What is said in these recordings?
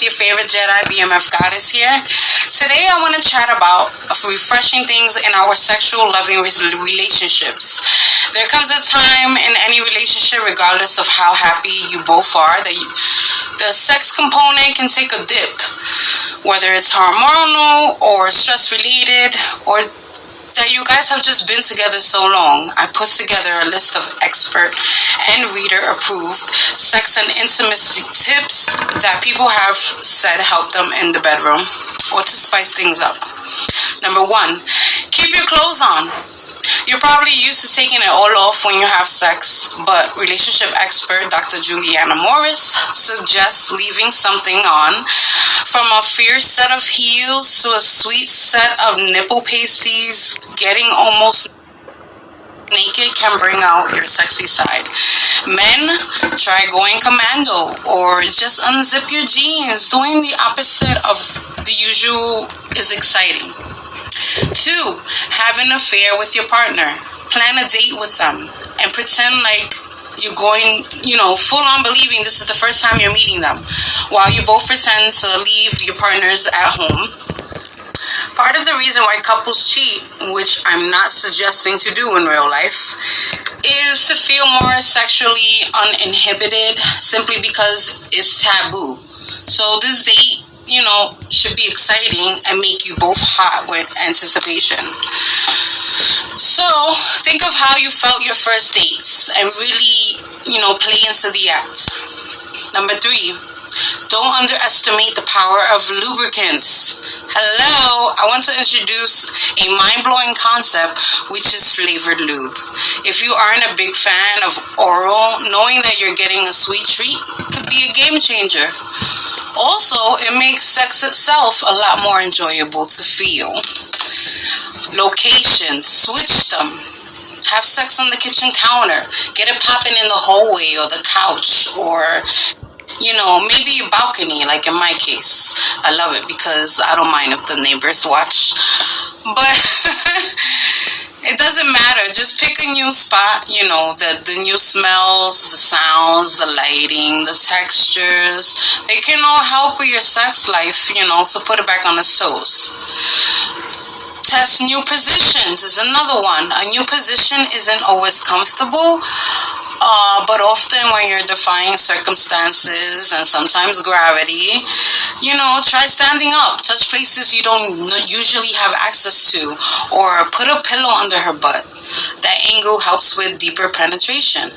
your favorite Jedi BMF goddess here. Today I want to chat about refreshing things in our sexual loving relationships. There comes a time in any relationship, regardless of how happy you both are, that the sex component can take a dip. Whether it's hormonal or stress related, or that you guys have just been together so long, I put together a list of expert and reader approved sex and intimacy tips that people have said help them in the bedroom or to spice things up. Number 1, keep your clothes on. You're probably used to taking it all off when you have sex, but relationship expert Dr. Juliana Morris suggests leaving something on, from a fierce set of heels to a sweet set of nipple pasties. Getting almost naked can bring out your sexy side. Men, try going commando or just unzip your jeans. Doing the opposite of the usual is exciting. 2, have an affair with your partner. Plan a date with them and pretend like you're going, full on believing this is the first time you're meeting them, while you both pretend to leave your partners at home. Part of the reason why couples cheat, which I'm not suggesting to do in real life, is to feel more sexually uninhibited simply because it's taboo. So this date, should be exciting and make you both hot with anticipation. So think of how you felt your first dates and really, play into the act. Number 3, don't underestimate the power of lubricants. Hello, I want to introduce a mind-blowing concept, which is flavored lube. If you aren't a big fan of oral, knowing that you're getting a sweet treat could be a game changer. Also, it makes sex itself a lot more enjoyable to feel. Locations, switch them. Have sex on the kitchen counter. Get it popping in the hallway or the couch, or maybe a balcony, like in my case. I love it because I don't mind if the neighbors watch. But it doesn't matter. Just pick a new spot, the new smells, the sounds, the lighting, the textures. They can all help with your sex life, to put it back on its toes. Test new positions is another one. A new position isn't always comfortable, but often when you're defying circumstances and sometimes gravity, try standing up, touch places you don't usually have access to, or put a pillow under her butt. That angle helps with deeper penetration.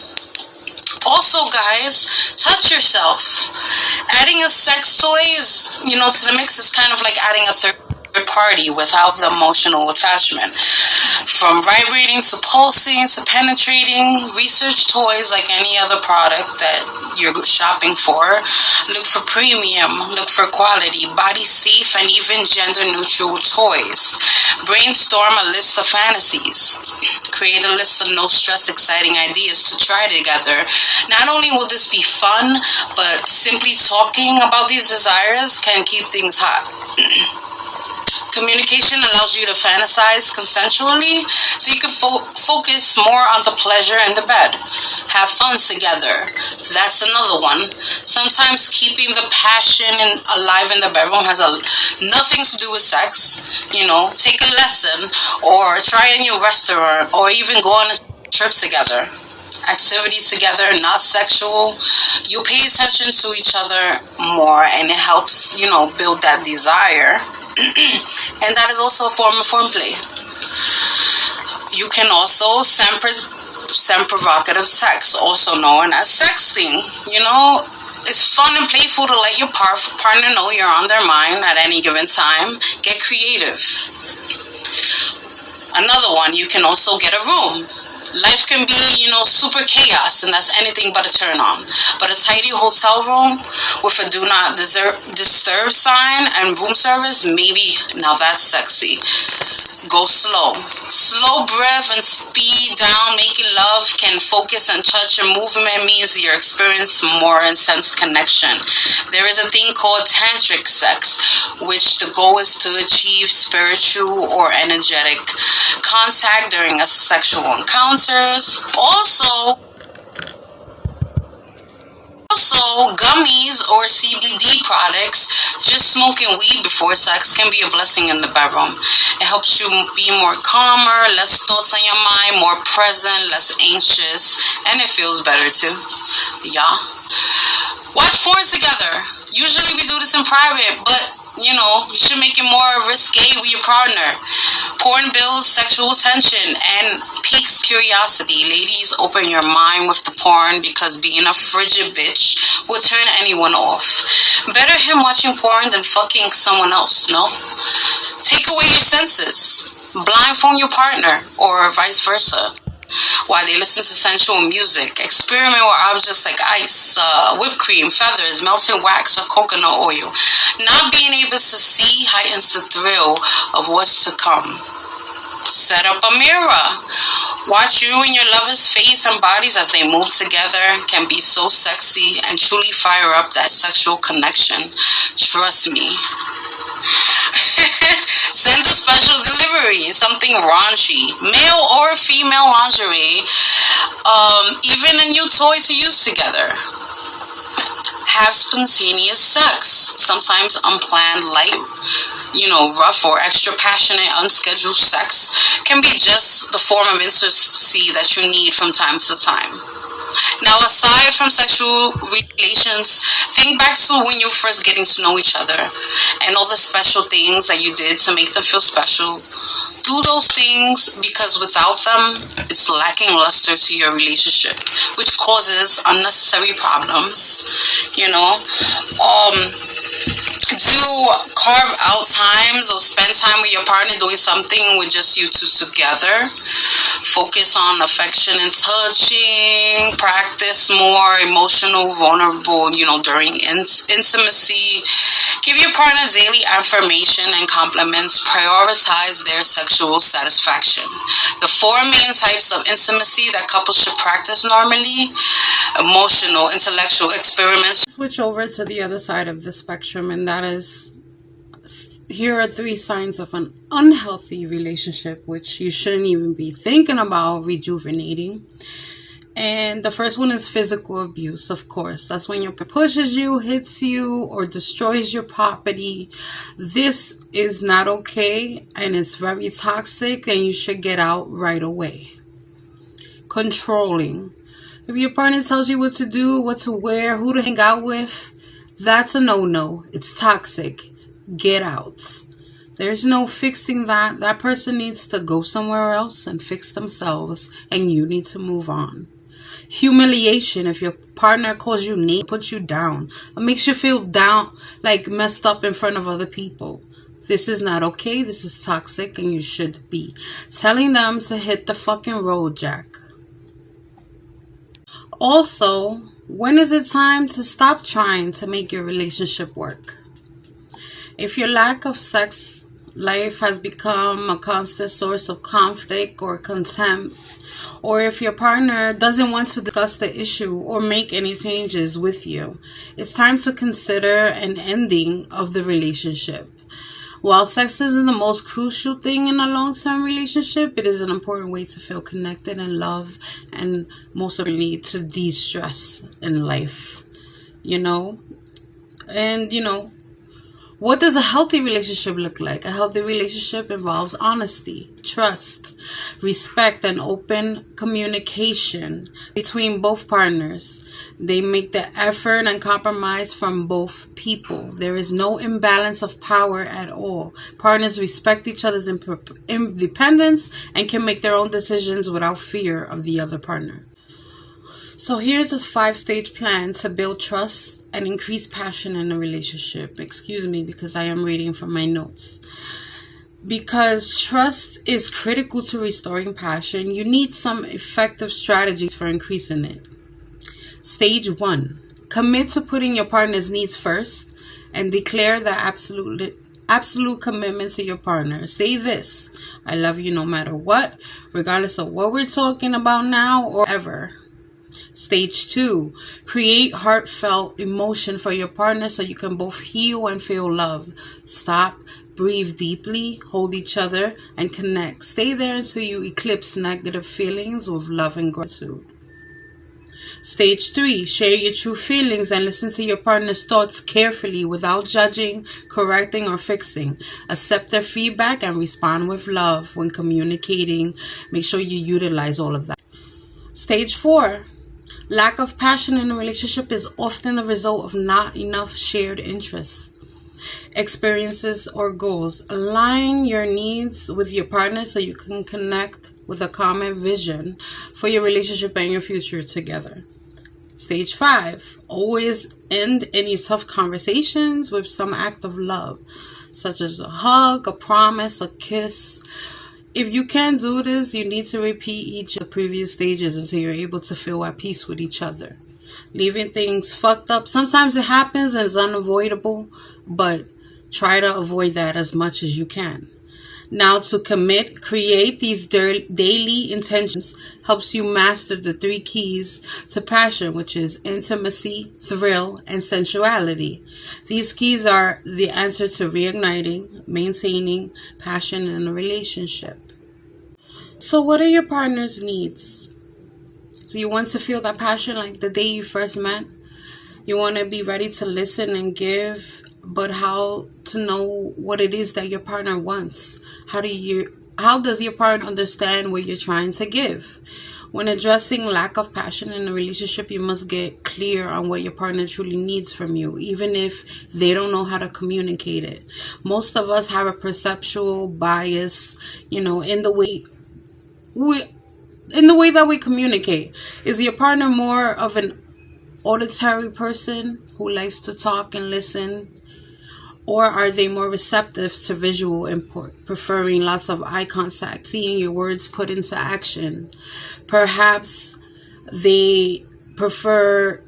Also, guys, touch yourself. Adding a sex toy is, to the mix is kind of like adding a third party without the emotional attachment. From vibrating to pulsing to penetrating, research toys like any other product that you're shopping for. Look for premium, look for quality, body safe, and even gender neutral toys. Brainstorm a list of fantasies. Create a list of no stress, exciting ideas to try together. Not only will this be fun, but simply talking about these desires can keep things hot. Communication allows you to fantasize consensually, so you can focus more on the pleasure in the bed. Have fun together. That's another one. Sometimes keeping the passion alive in the bedroom has nothing to do with sex. Take a lesson or try a new restaurant or even go on a trip together. Activity together, not sexual. You pay attention to each other more, and it helps, build that desire. And that is also a form of foreplay. You can also send provocative text, also known as sexting. It's fun and playful to let your partner know you're on their mind at any given time. Get creative. Another one, you can also get a room. Life can be, super chaos, and that's anything but a turn on. But a tidy hotel room with a do not disturb sign and room service, maybe now that's sexy. Go slow. Slow breath and speed down. Making love can focus and touch, and movement means you experience more intense connection. There is a thing called tantric sex, which the goal is to achieve spiritual or energetic contact during a sexual encounters. Also Also, gummies or CBD products, just smoking weed before sex can be a blessing in the bedroom. It helps you be more calmer, less thoughts on your mind, more present, less anxious, and it feels better too. Yeah. Watch porn together. Usually we do this in private, but you should make it more risque with your partner. Porn builds sexual tension and piques curiosity. Ladies, open your mind with the porn because being a frigid bitch will turn anyone off. Better him watching porn than fucking someone else, no? Take away your senses. Blindfold your partner or vice versa while they listen to sensual music. Experiment with objects like ice, whipped cream, feathers, melted wax, or coconut oil. Not being able to see heightens the thrill of what's to come. Set up a mirror. Watch you and your lover's face and bodies as they move together. Can be so sexy and truly fire up that sexual connection. Trust me. Send a special delivery, something raunchy, male or female lingerie, even a new toy to use together. Have spontaneous sex, sometimes unplanned, light, rough or extra passionate, unscheduled sex can be just the form of intimacy that you need from time to time. Now, aside from sexual relations, think back to when you were first getting to know each other and all the special things that you did to make them feel special. Do those things because without them, it's lacking luster to your relationship, which causes unnecessary problems. Do carve out times or spend time with your partner doing something with just you two together. Focus on affection and touching. Practice more emotional, vulnerable, during intimacy. Give your partner daily affirmation and compliments. Prioritize their sexual satisfaction. The four main types of intimacy that couples should practice normally: emotional, intellectual, experiments. Switch over to the other side of the spectrum, and that is, here are 3 signs of an unhealthy relationship, which you shouldn't even be thinking about rejuvenating. And the first one is physical abuse, of course. That's when your partner pushes you, hits you, or destroys your property. This is not okay, and it's very toxic, and you should get out right away. Controlling. If your partner tells you what to do, what to wear, who to hang out with, that's a no-no. It's toxic. Get out. There's no fixing that. That person needs to go somewhere else and fix themselves, and you need to move on. Humiliation. If your partner calls you names, puts you down, or makes you feel down, like messed up in front of other people. This is not okay. This is toxic, and you should be telling them to hit the fucking road, Jack. Also, when is it time to stop trying to make your relationship work? If your lack of sex life has become a constant source of conflict or contempt, or if your partner doesn't want to discuss the issue or make any changes with you, it's time to consider an ending of the relationship. While sex isn't the most crucial thing in a long-term relationship, it is an important way to feel connected and love, and most importantly, to de-stress in life. What does a healthy relationship look like? A healthy relationship involves honesty, trust, respect, and open communication between both partners. They make the effort and compromise from both people. There is no imbalance of power at all. Partners respect each other's independence and can make their own decisions without fear of the other partner. So here's a 5-stage plan to build trust and increase passion in a relationship. Excuse me, because I am reading from my notes. Because trust is critical to restoring passion, you need some effective strategies for increasing it. Stage 1. Commit to putting your partner's needs first and declare the absolute commitment to your partner. Say this: I love you no matter what, regardless of what we're talking about now or ever. Stage 2. Create heartfelt emotion for your partner so you can both heal and feel love. Stop, breathe deeply, hold each other, and connect. Stay there until you eclipse negative feelings with love and gratitude. Stage 3, share your true feelings and listen to your partner's thoughts carefully without judging, correcting, or fixing. Accept their feedback and respond with love when communicating. Make sure you utilize all of that. Stage 4, lack of passion in a relationship is often the result of not enough shared interests, experiences, or goals. Align your needs with your partner so you can connect with a common vision for your relationship and your future together. Stage 5, always end any tough conversations with some act of love, such as a hug, a promise, a kiss. If you can't do this, you need to repeat each of the previous stages until you're able to feel at peace with each other. Leaving things fucked up, sometimes it happens and it's unavoidable, but try to avoid that as much as you can. Now, to commit, create these daily intentions helps you master the 3 keys to passion, which is intimacy, thrill, and sensuality. These keys are the answer to reigniting, maintaining passion in a relationship. So what are your partner's needs? So you want to feel that passion like the day you first met? You want to be ready to listen and give, but how to know what it is that your partner wants? How does your partner understand what you're trying to give? When addressing lack of passion in a relationship, you must get clear on what your partner truly needs from you, even if they don't know how to communicate it. Most of us have a perceptual bias, in the way that we communicate. Is your partner more of an auditory person who likes to talk and listen? Or are they more receptive to visual input, preferring lots of eye contact, seeing your words put into action? Perhaps they prefer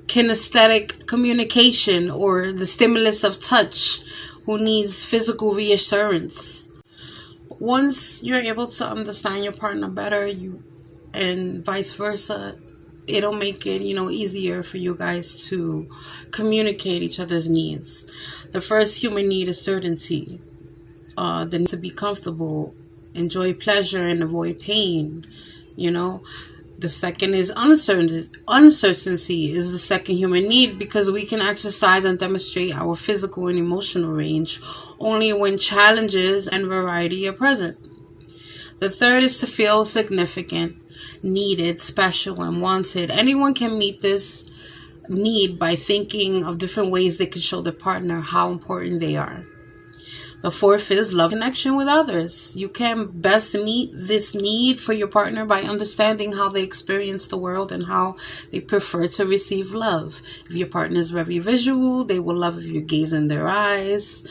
kinesthetic communication or the stimulus of touch, who needs physical reassurance. Once you're able to understand your partner better, and vice versa, it'll make it, easier for you guys to communicate each other's needs. The first human need is certainty. The need to be comfortable, enjoy pleasure, and avoid pain. The second is uncertainty. Uncertainty is the second human need, because we can exercise and demonstrate our physical and emotional range only when challenges and variety are present. The third is to feel significant, needed, special, and wanted. Anyone can meet this need by thinking of different ways they can show their partner how important they are. The fourth is love connection with others. You can best meet this need for your partner by understanding how they experience the world and how they prefer to receive love. If your partner is very visual, they will love if you gaze in their eyes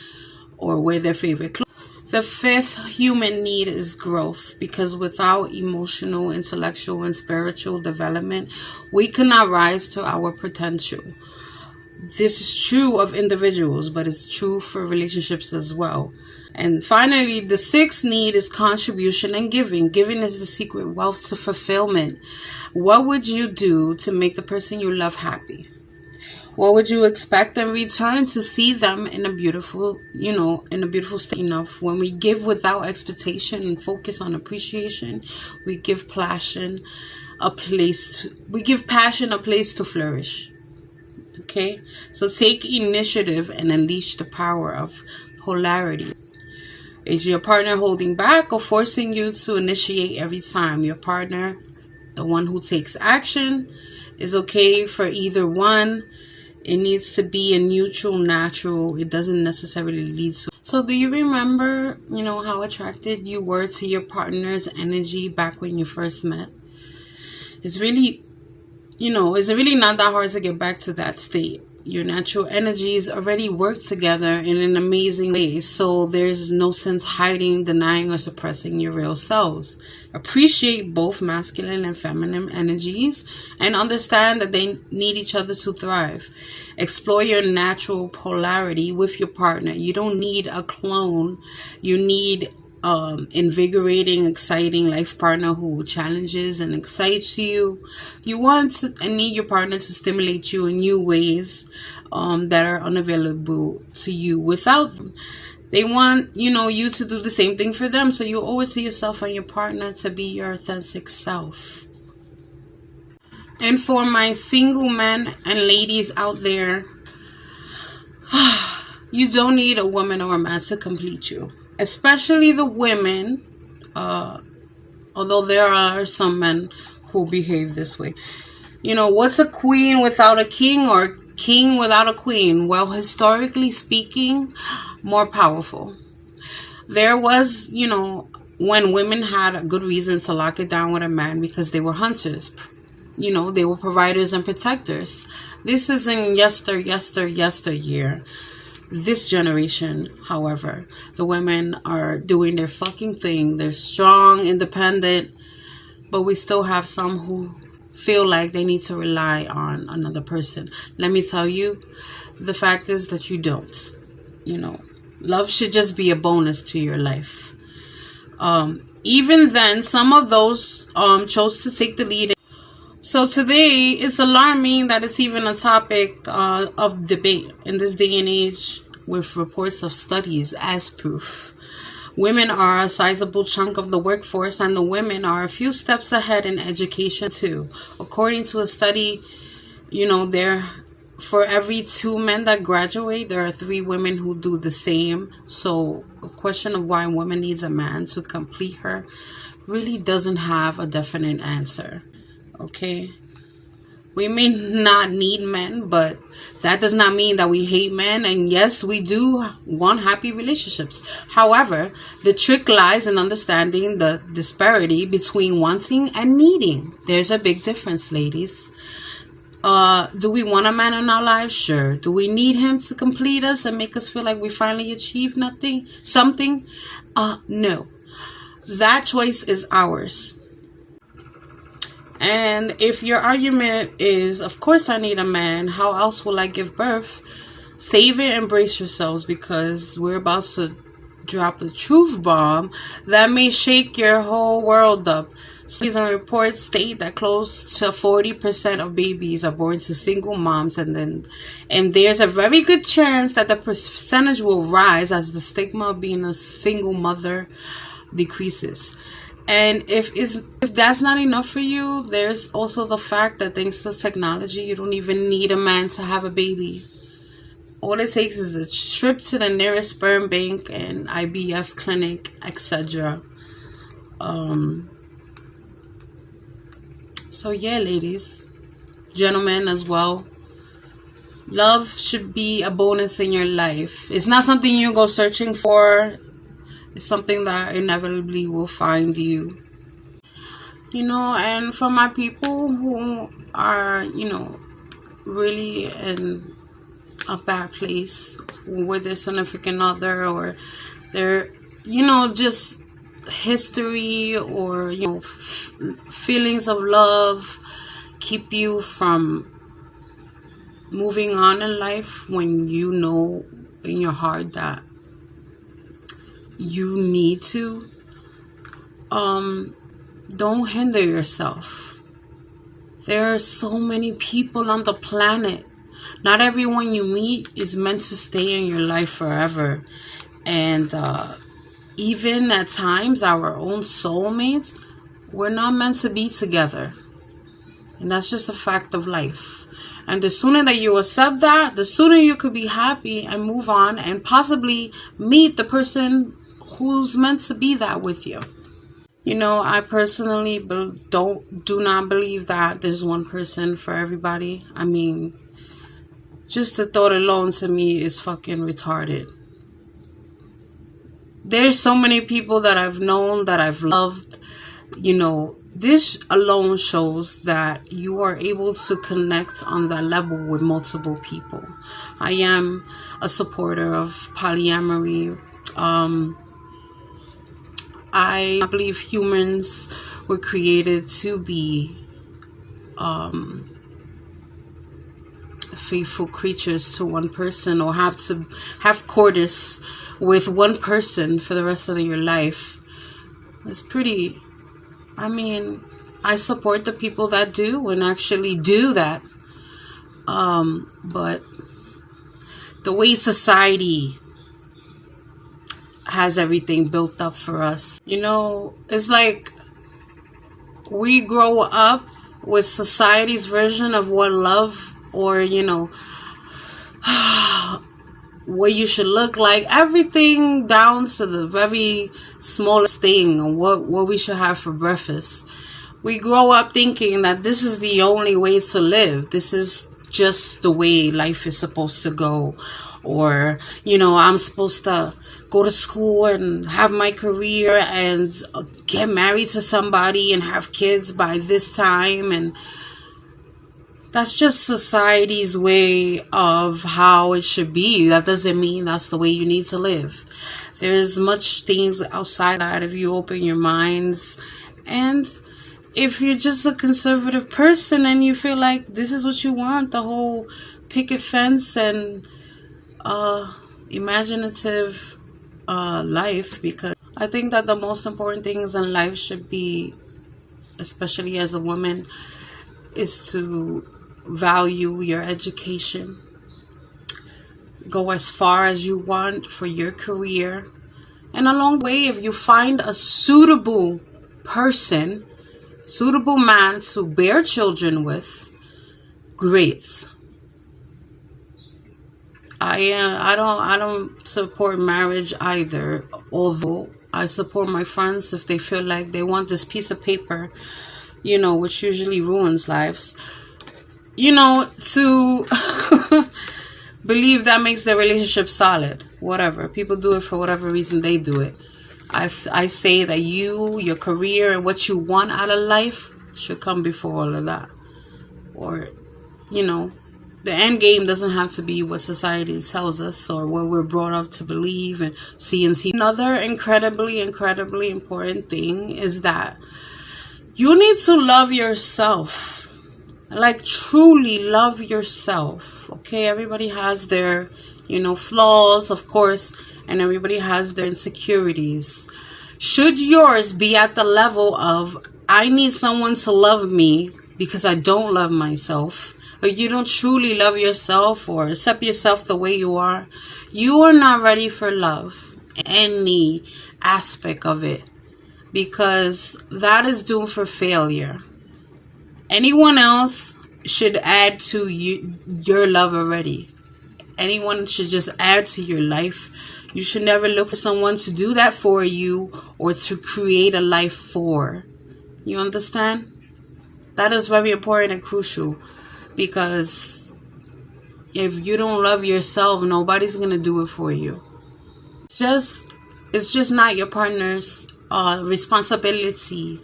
or wear their favorite clothes. The fifth human need is growth, because without emotional, intellectual, and spiritual development, we cannot rise to our potential. This is true of individuals, but it's true for relationships as well. And finally, the sixth need is contribution and giving. Giving is the secret wealth to fulfillment. What would you do to make the person you love happy? What would you expect in return to see them in a beautiful state enough? When we give without expectation and focus on appreciation, we give passion a place to flourish. Okay? So take initiative and unleash the power of polarity. Is your partner holding back or forcing you to initiate every time? Your partner, the one who takes action, is okay for either one. It needs to be a neutral, natural. It doesn't necessarily lead to. So do you remember, how attracted you were to your partner's energy back when you first met? It's really not that hard to get back to that state. Your natural energies already work together in an amazing way, so there's no sense hiding, denying, or suppressing your real selves. Appreciate both masculine and feminine energies and understand that they need each other to thrive. Explore your natural polarity with your partner. You don't need a clone. You need invigorating, exciting life partner who challenges and excites you. You want and need your partner to stimulate you in new ways that are unavailable to you without them. They want, you to do the same thing for them. So you always see yourself and your partner to be your authentic self. And for my single men and ladies out there, you don't need a woman or a man to complete you. Especially the women, although there are some men who behave this way. You know, what's a queen without a king, or king without a queen? Well, historically speaking, more powerful. There was, when women had a good reason to lock it down with a man because they were hunters. They were providers and protectors. This is in yesteryear. This generation, however, the women are doing their fucking thing. They're strong, independent, but we still have some who feel like they need to rely on another person. Let me tell you, the fact is that you don't. Love should just be a bonus to your life. Even then, some of those chose to take the lead. So today, it's alarming that it's even a topic of debate in this day and age, with reports of studies as proof. Women are a sizable chunk of the workforce, and the women are a few steps ahead in education too. According to a study, for every 2 men that graduate, there are 3 women who do the same. So the question of why a woman needs a man to complete her really doesn't have a definite answer. Okay? We may not need men, but that does not mean that we hate men. And yes, we do want happy relationships. However, the trick lies in understanding the disparity between wanting and needing. There's a big difference, ladies. Do we want a man in our lives? Sure. Do we need him to complete us and make us feel like we finally achieved something? No. That choice is ours. And if your argument is, of course I need a man, how else will I give birth? Save it and brace yourselves, because we're about to drop the truth bomb that may shake your whole world up. Studies and reports state that close to 40% of babies are born to single moms, and there's a very good chance that the percentage will rise as the stigma of being a single mother decreases. And if that's not enough for you, there's also the fact that thanks to technology, you don't even need a man to have a baby. All it takes is a trip to the nearest sperm bank and IVF clinic, etc. So yeah, ladies, gentlemen as well, love should be a bonus in your life. It's not something you go searching for. It's something that inevitably will find you. And for my people who are, really in a bad place with their significant other, or their, just history, or, feelings of love keep you from moving on in life, when you know in your heart that you need to, don't hinder yourself. There are so many people on the planet. Not everyone you meet is meant to stay in your life forever. And even at times, our own soulmates, we're not meant to be together. And that's just a fact of life. And the sooner that you accept that, the sooner you could be happy and move on and possibly meet the person who's meant to be that with you. I personally do not believe that there's one person for everybody. I mean, just the thought alone to me is fucking retarded. There's so many people that I've known, that I've loved. This alone shows that you are able to connect on that level with multiple people. I am a supporter of polyamory. I believe humans were created to be faithful creatures to one person, or have to have courtesy with one person for the rest of your life. It's pretty, I support the people that do and actually do that. But the way society has everything built up for us, it's like we grow up with society's version of what love, or what you should look like, everything down to the very smallest thing, and what we should have for breakfast. We grow up thinking that this is the only way to live. This is just the way life is supposed to go. Or, I'm supposed to go to school and have my career and get married to somebody and have kids by this time. And that's just society's way of how it should be. That doesn't mean that's the way you need to live. There's much things outside that if you open your minds. And if you're just a conservative person and you feel like this is what you want, the whole picket fence and imaginative life, because I think that the most important things in life should be, especially as a woman, is to value your education. Go as far as you want for your career. And along the way, if you find a suitable person, suitable man to bear children with, great. I don't support marriage either, although I support my friends if they feel like they want this piece of paper, which usually ruins lives, to believe that makes their relationship solid. Whatever. People do it for whatever reason they do it. I say that your career, and what you want out of life should come before all of that. Or, the end game doesn't have to be what society tells us or what we're brought up to believe and see. Another incredibly, incredibly important thing is that you need to love yourself. Like, truly love yourself. Okay, everybody has their, flaws, of course, and everybody has their insecurities. Should yours be at the level of, I need someone to love me because I don't love myself, or you don't truly love yourself or accept yourself the way you are not ready for love, any aspect of it, because that is doomed for failure. Anyone else should add to your love already. Anyone should just add to your life. You should never look for someone to do that for you or to create a life for. You understand? That is very important and crucial, because if you don't love yourself, nobody's going to do it for you. It's just not your partner's responsibility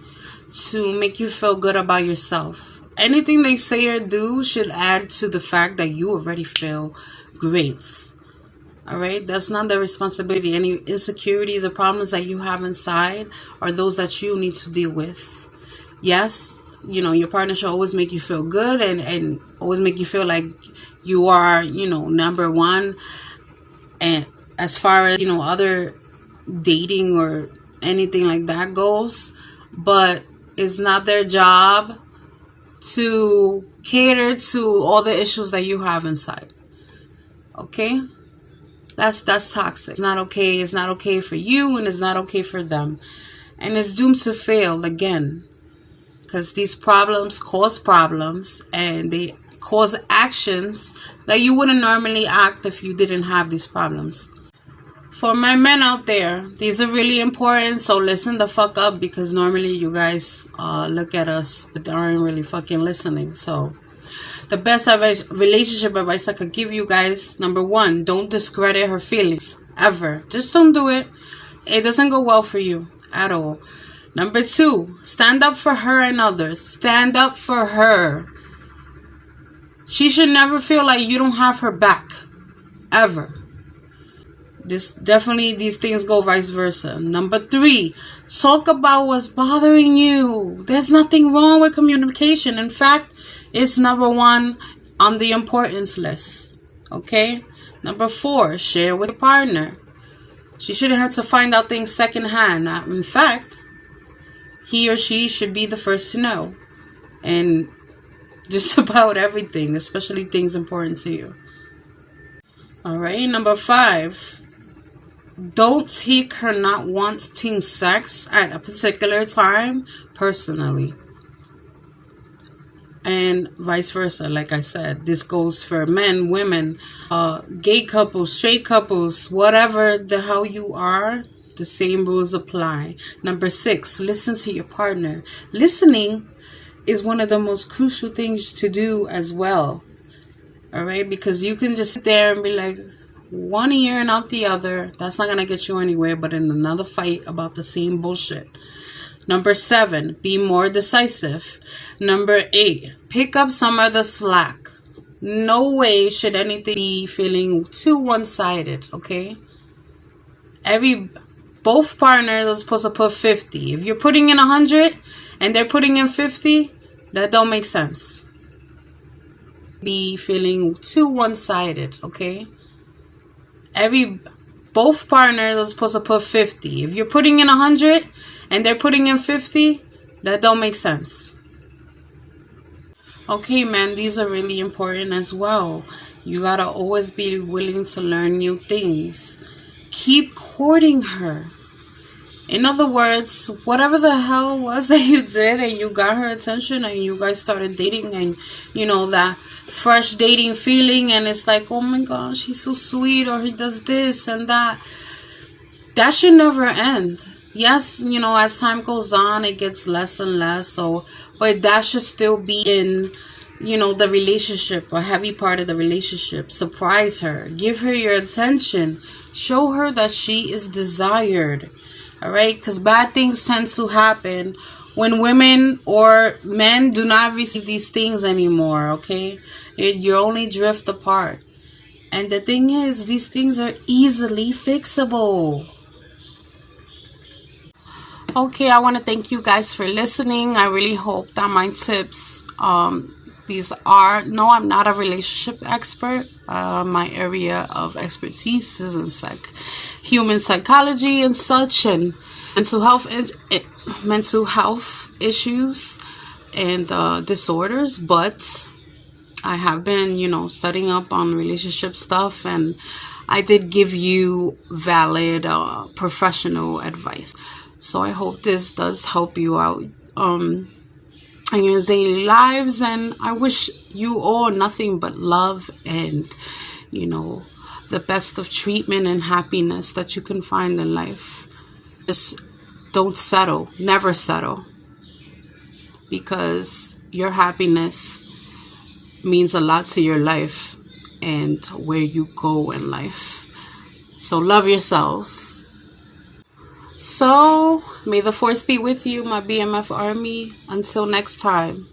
to make you feel good about yourself. Anything they say or do should add to the fact that you already feel great. Alright? That's not their responsibility. Any insecurities or problems that you have inside are those that you need to deal with. Yes, your partner should always make you feel good and always make you feel like you are, number one. And as far as, other dating or anything like that goes, but it's not their job to cater to all the issues that you have inside. Okay? That's toxic. It's not okay. It's not okay for you, and it's not okay for them. And it's doomed to fail again. Because these problems cause problems, and they cause actions that you wouldn't normally act if you didn't have these problems. For my men out there, these are really important, so listen the fuck up, because normally you guys look at us but aren't really fucking listening. So the best relationship advice I could give you guys: number one, don't discredit her feelings ever. Just don't do it. It doesn't go well for you at all. Number two, stand up for her and others. Stand up for her. She should never feel like you don't have her back, ever. These things go vice versa. Number three, talk about what's bothering you. There's nothing wrong with communication. In fact, it's number one on the importance list. Okay? Number four, share with your partner. She shouldn't have to find out things secondhand. In fact, he or she should be the first to know. And just about everything, especially things important to you. Alright, number five, don't take her not wanting sex at a particular time personally. and vice versa. Like I said, this goes for men, women, gay couples, straight couples, whatever the hell you are, the same rules apply. Number 6, listen to your partner. Listening is one of the most crucial things to do as well. All right, because you can just sit there and be like one ear and out the other. That's not gonna get you anywhere but in another fight about the same bullshit. Number 7, be more decisive. Number 8, pick up some of the slack. No way should anything be feeling too one-sided, okay? Both partners are supposed to put 50. If you're putting in 100 and they're putting in 50, that don't make sense. Be feeling too one-sided, okay? Both partners are supposed to put 50. If you're putting in 100 and they're putting in 50, that don't make sense. Okay, man, these are really important as well. You gotta always be willing to learn new things. Keep courting her. In other words, whatever the hell was that you did and you got her attention and you guys started dating and, you know, that fresh dating feeling and it's like, oh my gosh, he's so sweet or he does this and that. That should never end. Yes, you know, as time goes on, it gets less and less. But that should still be in, you know, the relationship, a heavy part of the relationship. Surprise her. Give her your attention. Show her that she is desired. All right? Because bad things tend to happen when women or men do not receive these things anymore. Okay? You only drift apart. And the thing is, these things are easily fixable. Okay, I want to thank you guys for listening. I really hope that my tips, I'm not a relationship expert. My area of expertise is in human psychology and such, and mental health issues and disorders. But I have been, you know, studying up on relationship stuff, and I did give you valid professional advice. So I hope this does help you out in your daily lives, and I wish you all nothing but love and, you know, the best of treatment and happiness that you can find in life. Just don't settle. Never settle. Because your happiness means a lot to your life and where you go in life. So love yourselves. So, may the force be with you, my BMF army. Until next time.